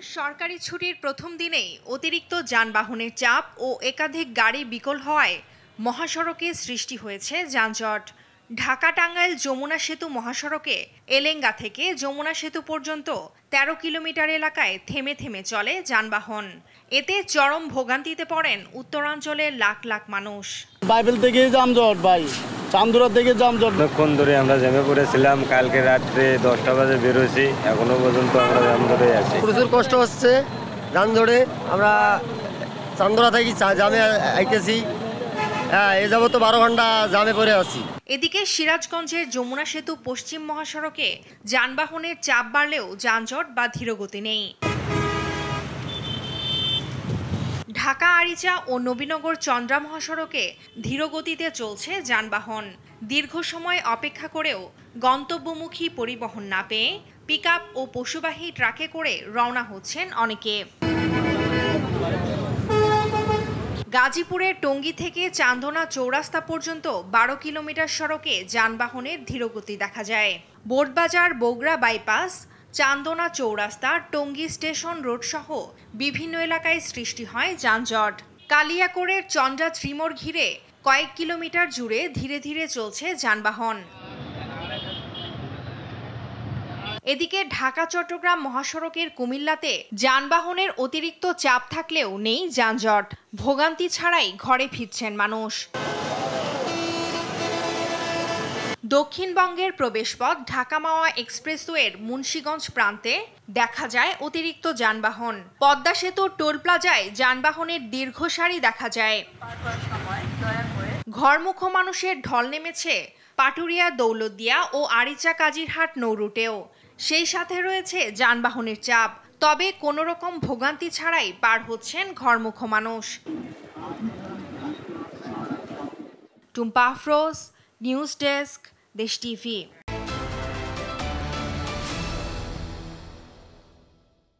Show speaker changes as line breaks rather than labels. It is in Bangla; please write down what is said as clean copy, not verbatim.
সরকারি ছুটির প্রথম দিনেই অতিরিক্ত যানবাহনের চাপ ও একাধিক গাড়ি বিকল হওয়ায় মহাসড়কে সৃষ্টি হয়েছে যানজট। ঢাকা টাঙ্গাইল যমুনা সেতু মহাসড়কে এলেঙ্গা থেকে যমুনা সেতু পর্যন্ত ১৩ কিলোমিটার এলাকায় থেমে থেমে চলে যানবাহন। এতে চরম ভোগান্তিতে পড়েন উত্তরাঞ্চলের লাখ লাখ মানুষ।
বাইবেল থেকে যানজট ভাই, চান্দুরা থেকে যানজট।
অনেকক্ষণ ধরে আমরা জ্যামে পড়েছিলাম, কালকে রাত্রে 10টা বাজে বেরোছি, এখনো পর্যন্ত আমরা যানজটে আছি।
প্রচুর কষ্ট হচ্ছে যানজটে। আমরা চান্দুরা থেকে জামে আইতেছি, এ যাবত 12 ঘন্টা জামে পড়ে আছি।
এদিকে সিরাজগঞ্জের যমুনা সেতু পশ্চিম মহাসড়কে যানবাহনের চাপ বাড়লেও যানজট বা ধীরগতি নেই। ঢাকা আরিচা ও নবীনগর চন্দ্রা মহাসড়কে ধীরগতিতে চলছে যানবাহন। দীর্ঘ সময় অপেক্ষা করেও গন্তব্যমুখী পরিবহন না পেয়ে পিকআপ ও পশুবাহী ট্রাকে করে রওনা হচ্ছেন অনেকে। গাজীপুরের টঙ্গী থেকে চান্দনা চৌরাস্তা পর্যন্ত 12 কিলোমিটার সড়কে যানবাহনের ধীরগতি দেখা যায়। বোর্ডবাজার বগুড়া বাইপাস, চান্দনা চৌরাস্তা, টঙ্গী স্টেশন রোড সহ বিভিন্ন এলাকায় সৃষ্টি হয় যানজট। কালিয়াকৈরের চন্দ্রা ত্রিমোড় ঘিরে কয়েক কিলোমিটার জুড়ে ধীরে ধীরে চলছে যানবাহন। এদিকে ঢাকা চট্টগ্রাম মহাসড়কের কুমিল্লাতে যানবাহনের অতিরিক্ত চাপ থাকলেও নেই যানজট। ভোগান্তি ছাড়াই ঘরে ফিরছেন মানুষ। দক্ষিণবঙ্গের প্রবেশপথ ঢাকা মাওয়া এক্সপ্রেসওয়ের মুন্সিগঞ্জ প্রান্তে দেখা যায় অতিরিক্ত যানবাহন। পদ্মা সেতুর টোল প্লাজায় যানবাহনের দীর্ঘ সারি দেখা যায়। ঘরমুখো মানুষের ঢল নেমেছে পাটুরিয়া দৌলতদিয়া ও আরিচা কাজিরহাট নৌরুটেও। সেই সাথে রয়েছে যানবাহনের চাপ, তবে কোনো রকম ভোগান্তি ছাড়াই পার হচ্ছেন ঘরমুখো মানুষ। টুম্পা আফরোজ, নিউজ ডেস্ক, দেশ টিভি।